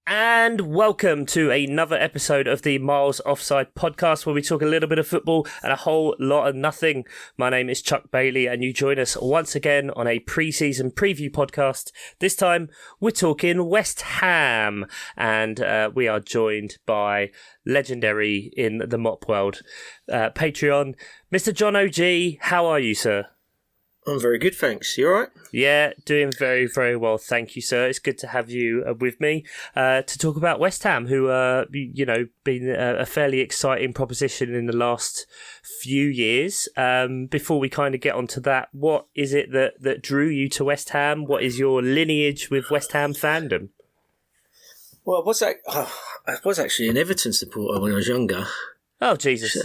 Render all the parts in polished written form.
And welcome to another episode of the Miles Offside podcast, where we talk a little bit of football and a whole lot of nothing. My name is Chuck Bailey, and you join us once again on a pre-season preview podcast. This time, we're talking West Ham, and we are joined by legendary in the mop world, Patreon, Mr. John OG. How are you, sir? I'm very good, thanks. You all right? Yeah, doing very, very well. Thank you, sir. It's good to have you with me to talk about West Ham, who, been a fairly exciting proposition in the last few years. Before we kind of get onto that, what is it that drew you to West Ham? What is your lineage with West Ham fandom? Well, I was actually an Everton supporter when I was younger. Oh, Jesus.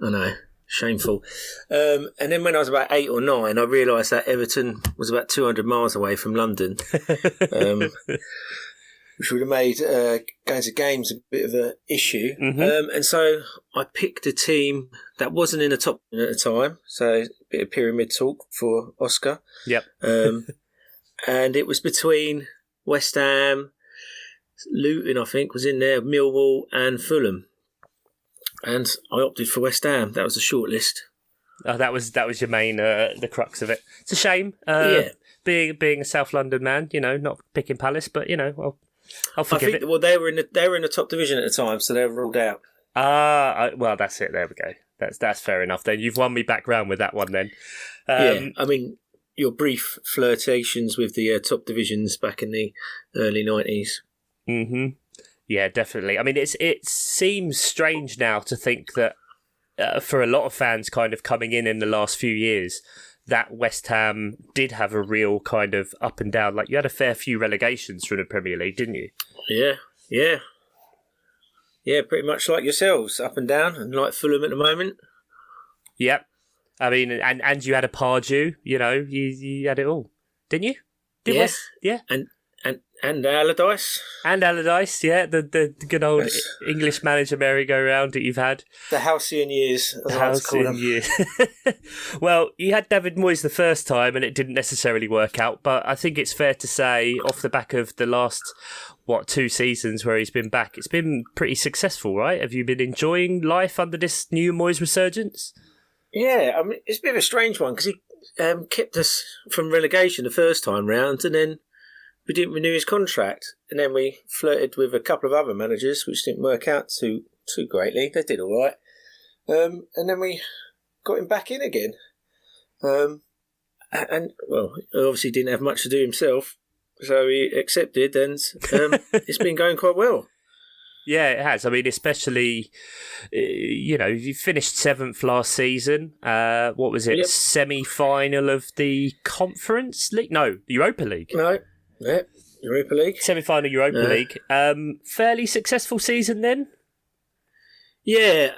I know. Shameful. And then when I was about 8 or 9, I realised that Everton was about 200 miles away from London, which would have made going to games a bit of an issue. Mm-hmm. And so I picked a team that wasn't in the top at the time, so a bit of pyramid talk for Oscar. Yep. And it was between West Ham, Luton, I think, was in there, Millwall and Fulham. And I opted for West Ham. That was the short list. Oh, that was your main, the crux of it. It's a shame, being a South London man, not picking Palace, but I'll forgive it. Well, they were in the top division at the time, so they were ruled out. Well, that's it. There we go. That's fair enough. Then you've won me back round with that one. Then, I mean, your brief flirtations with the top divisions back in the early 90s. Mm-hmm. Yeah, definitely. I mean, it seems strange now to think that for a lot of fans kind of coming in the last few years, that West Ham did have a real kind of up and down. Like, you had a fair few relegations from the Premier League, didn't you? Yeah, pretty much like yourselves, up and down, and like Fulham at the moment. Yep. I mean, and you had a Pardew, you had it all, didn't you? Yeah. And Allardyce. And Allardyce, yeah, the good old English manager merry-go-round that you've had. The halcyon years, as I like to call them. Years. Well, you had David Moyes the first time and it didn't necessarily work out, but I think it's fair to say, off the back of the last, 2 seasons where he's been back, it's been pretty successful, right? Have you been enjoying life under this new Moyes resurgence? Yeah, I mean, it's a bit of a strange one, because he kept us from relegation the first time round, and then we didn't renew his contract, and then we flirted with a couple of other managers, which didn't work out too greatly. They did all right, and then we got him back in again. And well, he obviously didn't have much to do himself, so he accepted, and it's been going quite well. Yeah, it has. I mean, especially, you finished 7th last season. What was it? Yep. Semi-final of the Conference League? No, Europa League. No. Yeah, Europa League. Semi-final Europa League. Fairly successful season then? Yeah,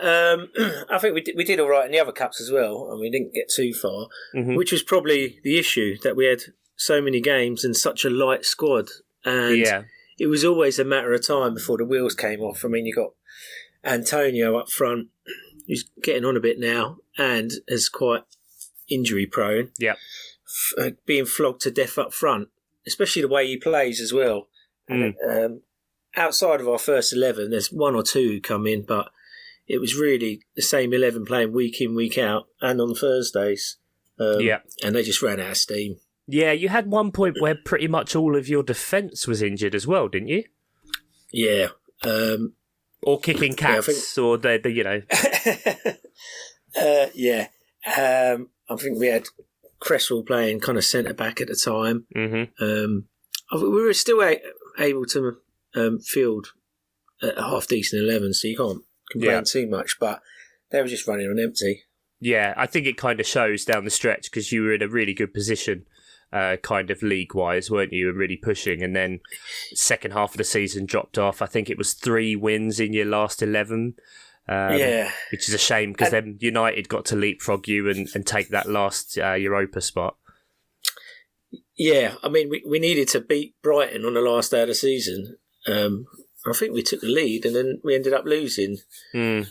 I think we did all right in the other cups as well, and we didn't get too far, which was probably the issue, that we had so many games and such a light squad. And it was always a matter of time before the wheels came off. I mean, you got Antonio up front, who's getting on a bit now, and is quite injury prone. Yeah, being flogged to death up front. Especially the way he plays as well. And, outside of our first 11, there's 1 or 2 who come in, but it was really the same 11 playing week in, week out, and on Thursdays. And they just ran out of steam. Yeah, you had one point where pretty much all of your defence was injured as well, didn't you? Yeah. Or kicking cats, or the. Yeah. I think we had Cresswell playing kind of centre-back at the time. Mm-hmm. We were still able to field a half-decent 11, so you can't complain too much, but they were just running on empty. Yeah, I think it kind of shows down the stretch, because you were in a really good position, kind of league-wise, weren't you? Really pushing, and then second half of the season dropped off. I think it was 3 wins in your last 11. Which is a shame, because then United got to leapfrog you and take that last Europa spot. Yeah, I mean, we needed to beat Brighton on the last day of the season. I think we took the lead and then we ended up losing, which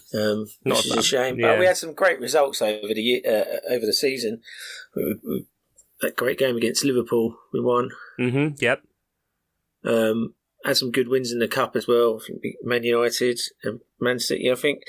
is a shame. Yeah. But we had some great results over the season. That great game against Liverpool, we won. Mm-hmm. Yep. had some good wins in the Cup as well. I think beat Man United and Man City, I think.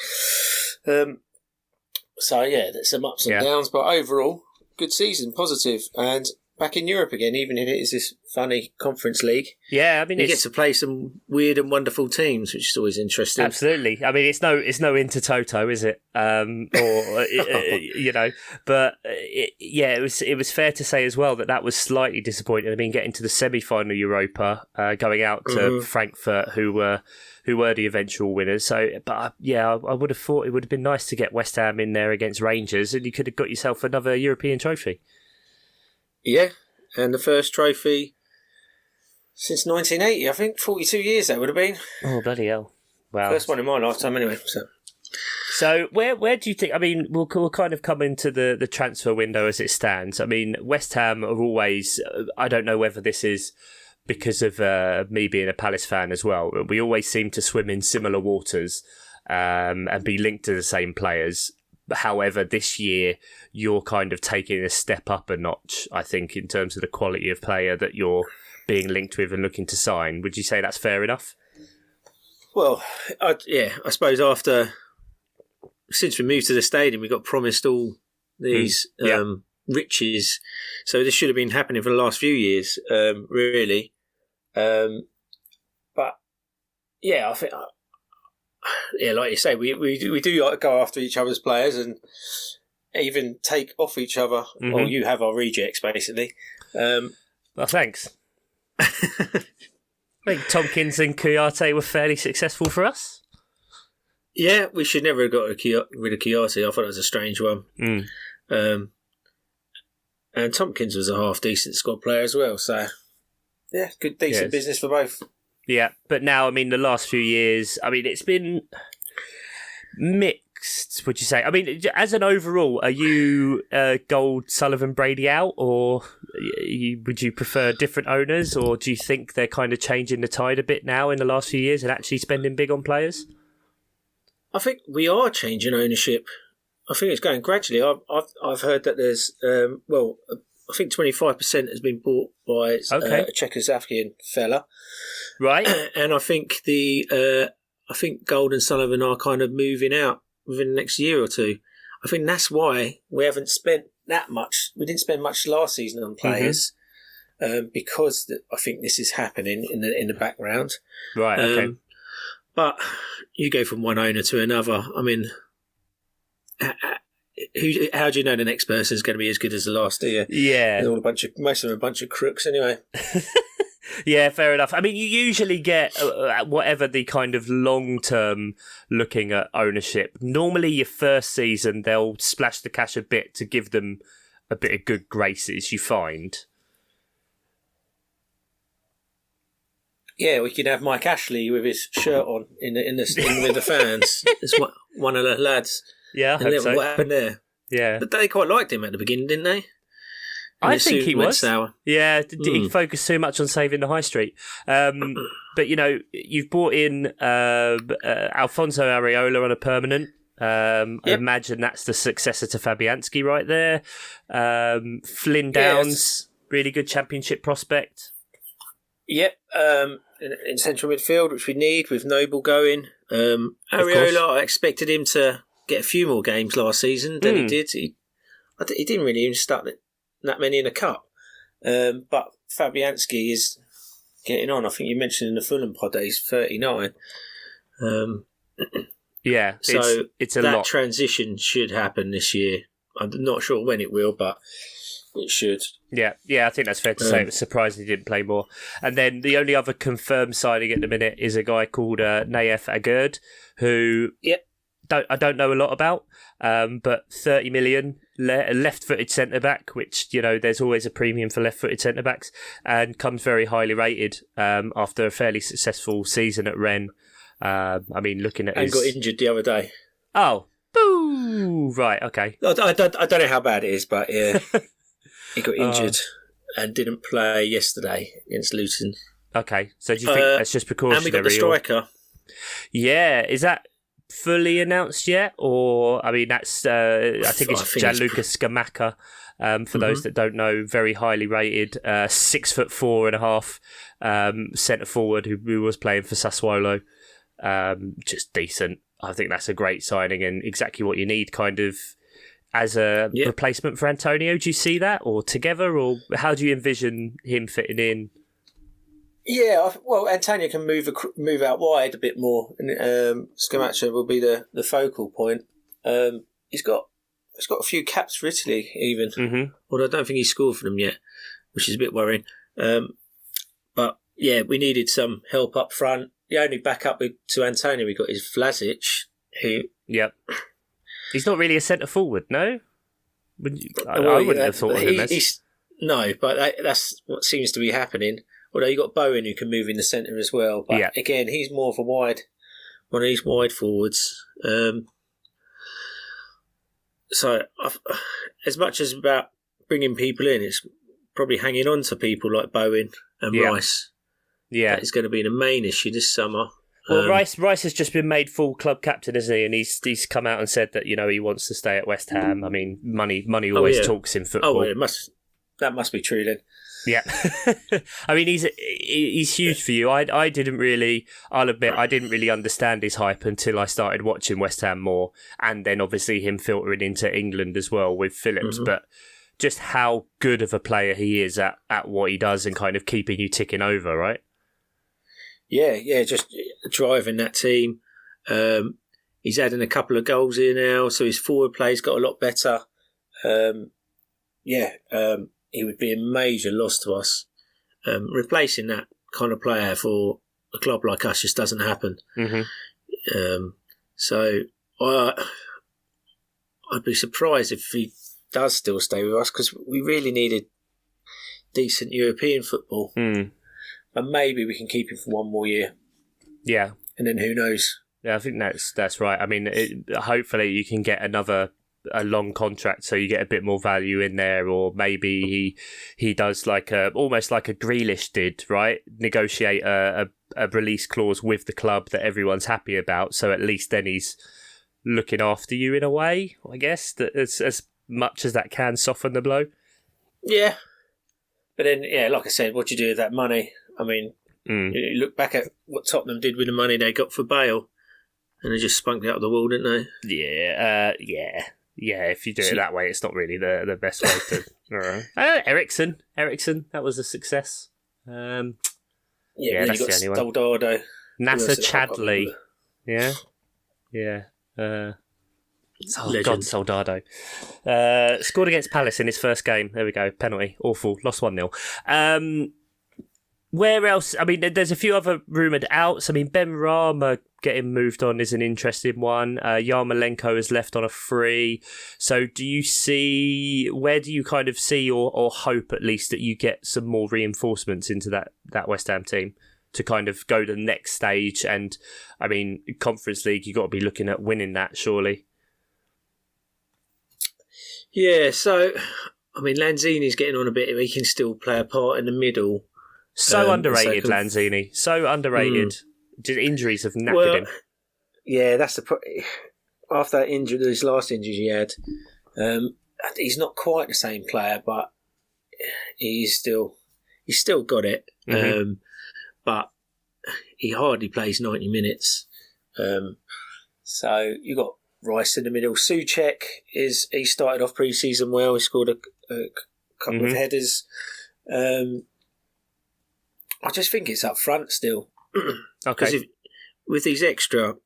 So, yeah, there's some ups and downs, but overall, good season, positive, and back in Europe again, even if it is this funny Conference League. Yeah, I mean, you get to play some weird and wonderful teams, which is always interesting. Absolutely. I mean, it's no Intertoto, is it? You know, but it was fair to say as well that was slightly disappointing. I mean, getting to the semi-final Europa, going out to Frankfurt, who were the eventual winners. So, but I would have thought it would have been nice to get West Ham in there against Rangers, and you could have got yourself another European trophy. Yeah, and the first trophy since 1980, I think. 42 years that would have been. Oh, bloody hell. Wow. First one in my lifetime anyway. So where do you think, I mean, we'll kind of come into the transfer window as it stands. I mean, West Ham are always, I don't know whether this is because of me being a Palace fan as well, we always seem to swim in similar waters and be linked to the same players. However, this year, you're kind of taking a step up a notch, I think, in terms of the quality of player that you're being linked with and looking to sign. Would you say that's fair enough? Well, I suppose since we moved to the stadium, we got promised all these riches. So this should have been happening for the last few years, really. But, yeah, I think... Yeah, like you say, we do like go after each other's players and even take off each other. Mm-hmm. Well, you have our rejects, basically. Well, thanks. I think Tompkins and Kouyaté were fairly successful for us. Yeah, we should never have got rid of Kouyaté. I thought it was a strange one. And Tompkins was a half-decent squad player as well. So, yeah, decent business for both. Yeah, but now, I mean, the last few years, I mean, it's been mixed, would you say? I mean, as an overall, are you Gold, Sullivan, Brady out, or would you prefer different owners, or do you think they're kind of changing the tide a bit now in the last few years and actually spending big on players? I think we are changing ownership. I think it's going gradually. I've heard that there's, I think 25% has been bought by a Czechoslovakian fella. Right. And I think Gold and Sullivan are kind of moving out within the next year or two. I think that's why we haven't spent that much. We didn't spend much last season on players because I think this is happening in the background. Right, okay. But you go from one owner to another. I mean, how do you know the next person is going to be as good as the last? Do you? Yeah, most of them are a bunch of crooks anyway. Yeah, fair enough. I mean, you usually get whatever the kind of long-term looking at ownership. Normally, your first season, they'll splash the cash a bit to give them a bit of good graces, you find. Yeah, we could have Mike Ashley with his shirt on in with the fans. It's one of the lads. Yeah, I hope so. What happened there? Yeah. But they quite liked him at the beginning, didn't they? I think he was. Sour. Yeah, he focused too much on saving the high street. But, you know, you've brought in Alfonso Areola on a permanent. I imagine that's the successor to Fabianski right there. Flynn Downs, really good championship prospect. Yep, in central midfield, which we need, with Noble going. Areola, I expected him to get a few more games last season than he did. He didn't really even start that many in the Cup. But Fabianski is getting on. I think you mentioned in the Fulham pod that he's 39. Yeah, so it's a lot. That transition should happen this year. I'm not sure when it will, but it should. Yeah, I think that's fair to say. It was surprising he didn't play more. And then the only other confirmed signing at the minute is a guy called Nayef Aguerd, who I don't know a lot about, but 30 million, left-footed centre-back, which, you know, there's always a premium for left-footed centre-backs, and comes very highly rated after a fairly successful season at Rennes. I mean, looking at got injured the other day. Oh, boo! Right, okay. I don't know how bad it is, but yeah, he got injured and didn't play yesterday against Luton. Okay, so do you think that's just precautionary? And we got the striker. Yeah, is that fully announced yet? Or, I mean, that's, I think it's Gianluca Scamacca For those that don't know, very highly rated, 6'4.5" centre forward who was playing for Sassuolo. Just decent. I think that's a great signing and exactly what you need, kind of as a replacement for Antonio. Do you see that, or together, or how do you envision him fitting in? Yeah, well, Antonio can move out wide a bit more, and Scamacca will be the focal point. He's got a few caps for Italy, even. Although I don't think he's scored for them yet, which is a bit worrying. But yeah, we needed some help up front. The only backup to Antonio we got is Vlasic, who... Yep. He's not really a centre forward, no? I wouldn't have thought of him as... No, but that's what seems to be happening. Although you got Bowen who can move in the centre as well. But again, he's more of one of these wide forwards. So as much as about bringing people in, it's probably hanging on to people like Bowen and Rice. Yeah. That is going to be the main issue this summer. Well, Rice has just been made full club captain, isn't he? And he's come out and said that, he wants to stay at West Ham. I mean, money always talks in football. Oh, well, that must be true then. Yeah. I mean, he's huge for you. I'll admit, I didn't really understand his hype until I started watching West Ham more, and then obviously him filtering into England as well with Phillips. But just how good of a player he is at what he does and kind of keeping you ticking over, right? Yeah, just driving that team. He's adding a couple of goals here now, so his forward play's got a lot better. He would be a major loss to us. Replacing that kind of player for a club like us just doesn't happen. So I'd be surprised if he does still stay with us, because we really needed decent European football. And maybe we can keep him for one more year. Yeah. And then who knows? Yeah, I think that's right. I mean, hopefully you can get a long contract so you get a bit more value in there, or maybe he does almost like a Grealish did, right? Negotiate a release clause with the club that everyone's happy about, so at least then he's looking after you in a way, I guess, that as much as that can soften the blow. Yeah. But then, like I said, what do you do with that money? I mean, you look back at what Tottenham did with the money they got for Bale, and they just spunked it out of the wall, didn't they? Yeah, if you do it that way, it's not really the best way to... Ericsson, that was a success. That's the only one. Soldado. Nasser Chadley. Yeah. God, Soldado. Scored against Palace in his first game. There we go. Penalty. Awful. Lost 1-0. Where else? I mean, there's a few other rumoured outs. I mean, Ben Rama getting moved on is an interesting one. Yarmolenko is left on a free. So where do you kind of see or hope at least that you get some more reinforcements into that West Ham team to kind of go to the next stage? And I mean, Conference League, you've got to be looking at winning that, surely. Yeah, so, I mean, Lanzini's getting on a bit. He can still play a part in the middle. So underrated, Lanzini. So underrated. Injuries have knackered him. Yeah, that's after that injury, those last injuries he had, he's not quite the same player, but he's still got it. But he hardly plays 90 minutes. So you got Rice in the middle. Souček he started off pre-season well. He scored a couple of headers. I just think it's up front still. Okay. With these extra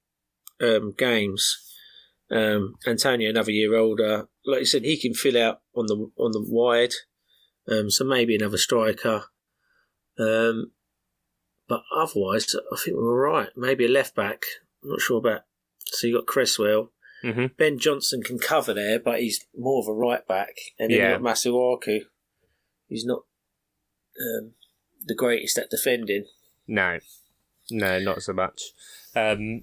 games, Antonio another year older, like you said, he can fill out on the wide. So maybe another striker. But otherwise, I think we're all right. Maybe a left back. I'm not sure about. So you got Cresswell. Ben Johnson can cover there, but he's more of a right back. And then you've got Masuaku. He's not the greatest at defending. No, not so much.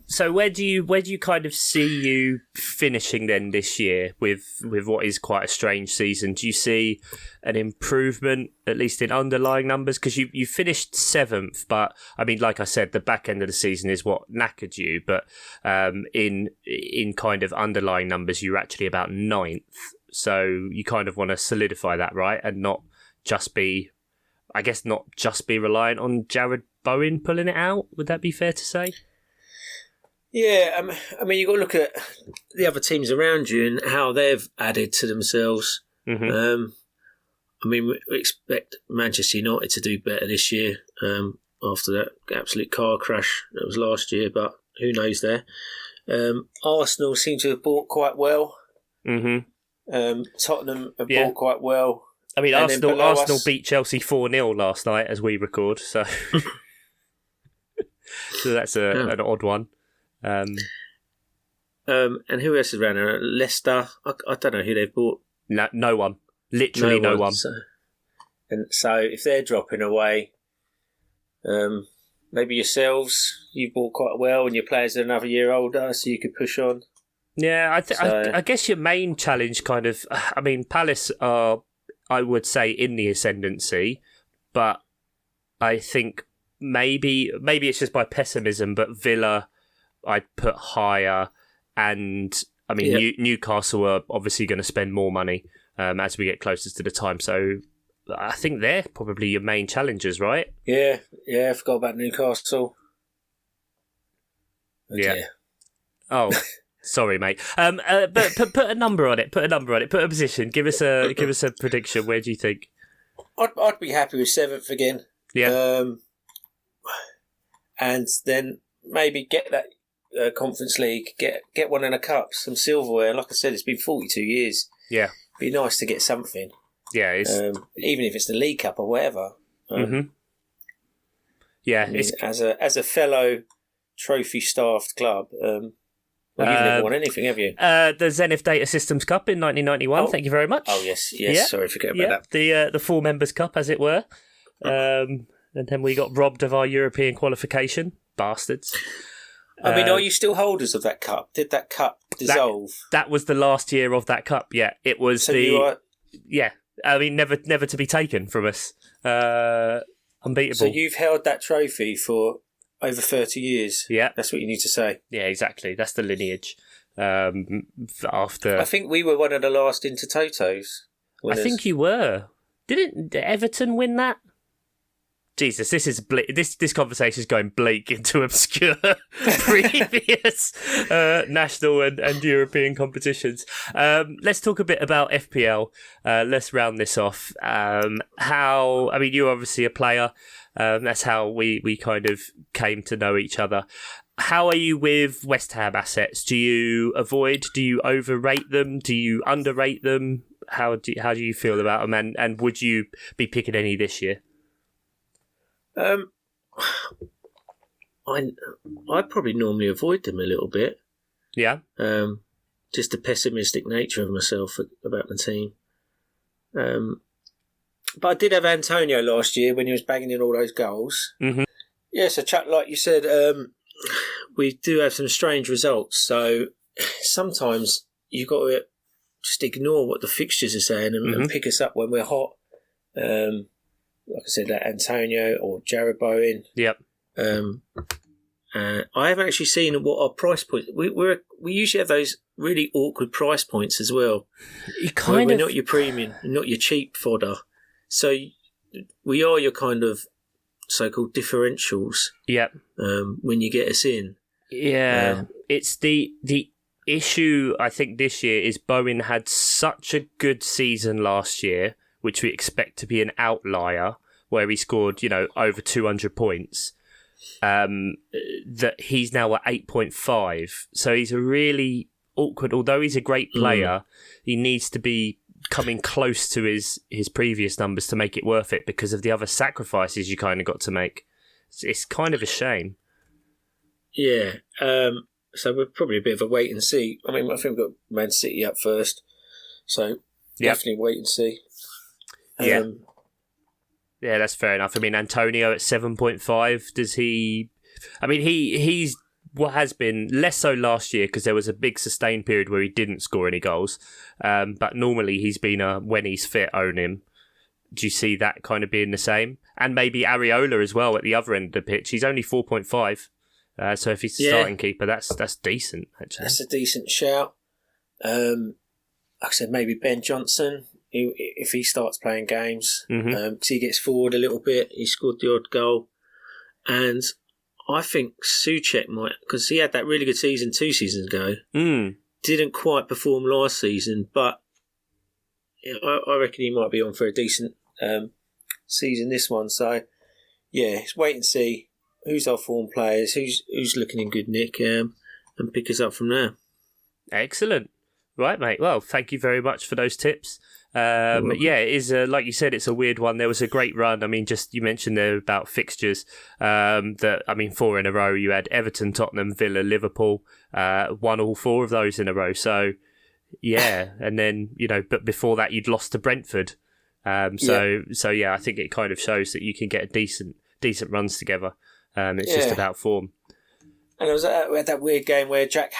So where do you kind of see you finishing then this year with what is quite a strange season? Do you see an improvement, at least in underlying numbers? Because you finished 7th, but I mean, like I said, the back end of the season is what knackered you. But in kind of underlying numbers, you're actually about 9th. So you kind of want to solidify that, right? And not just be reliant on Jared Bowen pulling it out. Would that be fair to say? Yeah, I mean, you've got to look at the other teams around you and how they've added to themselves. Mm-hmm. I mean, we expect Manchester United to do better this year after that absolute car crash that was last year, but who knows there. Arsenal seem to have bought quite well. Mm-hmm. Tottenham have bought quite well. I mean, Arsenal beat Chelsea 4-0 last night as we record, so so that's an odd one. And who else is around there? Leicester. I don't know who they've bought. No one. Literally no one. So if they're dropping away, maybe yourselves, you bought quite well and your players are another year older, so you could push on. Yeah, I guess your main challenge Palace are, I would say, in the ascendancy, but I think maybe it's just by pessimism, but Villa I'd put higher, and I mean Newcastle are obviously going to spend more money as we get closer to the time. So I think they're probably your main challengers, right? Yeah, I forgot about Newcastle. Yeah. Oh, sorry, mate. But put a number on it. Put a position. Give us a prediction. Where do you think? I'd be happy with 7th again. Yeah. And then maybe get that Conference League, get one in a cup, some silverware. Like I said, it's been 42 years. Yeah. Be nice to get something. Yeah, even if it's the League Cup or whatever. Yeah, I mean, as a fellow trophy-staffed club, you've never won anything, have you? The Zenith Data Systems Cup in 1991. Thank you very much. Oh yes. Yeah. Sorry, forget about that. The full members' cup, as it were. And then we got robbed of our European qualification, bastards. I mean, are you still holders of that cup? Did that cup dissolve? That was the last year of that cup. Yeah, it was Yeah, I mean, never to be taken from us. Unbeatable. So you've held that trophy for over 30 years. Yeah, that's what you need to say. Yeah, exactly. That's the lineage. After, I think we were one of the last Intertotos. I think you were. Didn't Everton win that? Jesus, this is this conversation is going bleak into obscure previous national and European competitions. Let's talk a bit about FPL. Let's round this off. You're obviously a player. That's how we kind of came to know each other. How are you with West Ham assets? Do you avoid? Do you overrate them? Do you underrate them? How do you feel about them? And would you be picking any this year? I probably normally avoid them a little bit. Yeah. Just the pessimistic nature of myself about the team. But I did have Antonio last year when he was banging in all those goals. Mm-hmm. Yeah, so Chuck, like you said, we do have some strange results. So sometimes you've got to just ignore what the fixtures are saying and pick us up when we're hot. Like I said, that Antonio or Jared Bowen. Yep. I haven't actually seen what our price point. We usually have those really awkward price points as well. We're not your premium, not your cheap fodder. So we are your kind of so-called differentials. Yep. When you get us in. Yeah. It's the issue. I think this year is Bowen had such a good season last year, which we expect to be an outlier, where he scored, over 200 points, that he's now at 8.5. So he's a really awkward, although he's a great player, he needs to be coming close to his previous numbers to make it worth it because of the other sacrifices you kind of got to make. It's kind of a shame. Yeah. So we're probably a bit of a wait and see. I mean, I think we've got Man City up first. So definitely wait and see. Yeah. Yeah, that's fair enough. I mean, Antonio at 7.5, does he... I mean, he's what has been less so last year because there was a big sustained period where he didn't score any goals. But normally he's been when he's fit, own him. Do you see that kind of being the same? And maybe Areola as well at the other end of the pitch. He's only 4.5. So if he's the starting keeper, that's decent, actually. That's a decent shout. like I said, maybe Ben Johnson, if he starts playing games, because he gets forward a little bit. He scored the odd goal. And I think Souček might, because he had that really good season 2 seasons ago. Didn't quite perform last season, but I reckon he might be on for a decent season this one. So, yeah, let's wait and see who's our form players, who's looking in good nick, and pick us up from there. Excellent. Right, mate. Well, thank you very much for those tips. Yeah, it is, like you said, it's a weird one. There was a great run. I mean, just you mentioned there about fixtures. 4 in a row. You had Everton, Tottenham, Villa, Liverpool. Won all 4 of those in a row. So, yeah. And then, but before that, you'd lost to Brentford. So I think it kind of shows that you can get decent runs together. It's just about form. And we had that weird game where Jack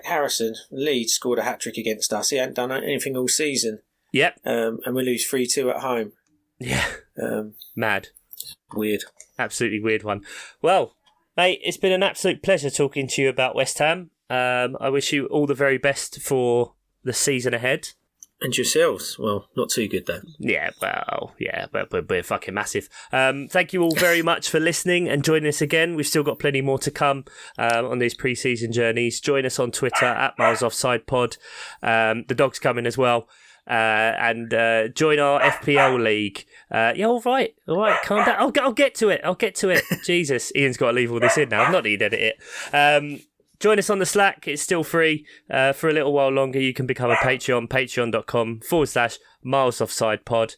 Harrison, Leeds, scored a hat-trick against us. He hadn't done anything all season. Yep. And we lose 3-2 at home. Yeah. Mad. Weird. Absolutely weird one. Well, mate, it's been an absolute pleasure talking to you about West Ham. I wish you all the very best for the season ahead. And yourselves. Well, not too good, though. Yeah, but we're fucking massive. Thank you all very much for listening and joining us again. We've still got plenty more to come on these pre-season journeys. Join us on Twitter at Miles Offside Pod. The dog's coming as well. And join our FPL league. All right, calm down. I'll get to it. Jesus, Ian's got to leave all this in now. I'm not need to edit it. Join us on the Slack. It's still free for a little while longer. You can become a Patreon, patreon.com/Miles Offside Pod.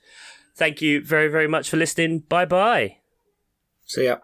Thank you very, very much for listening. Bye-bye. See ya.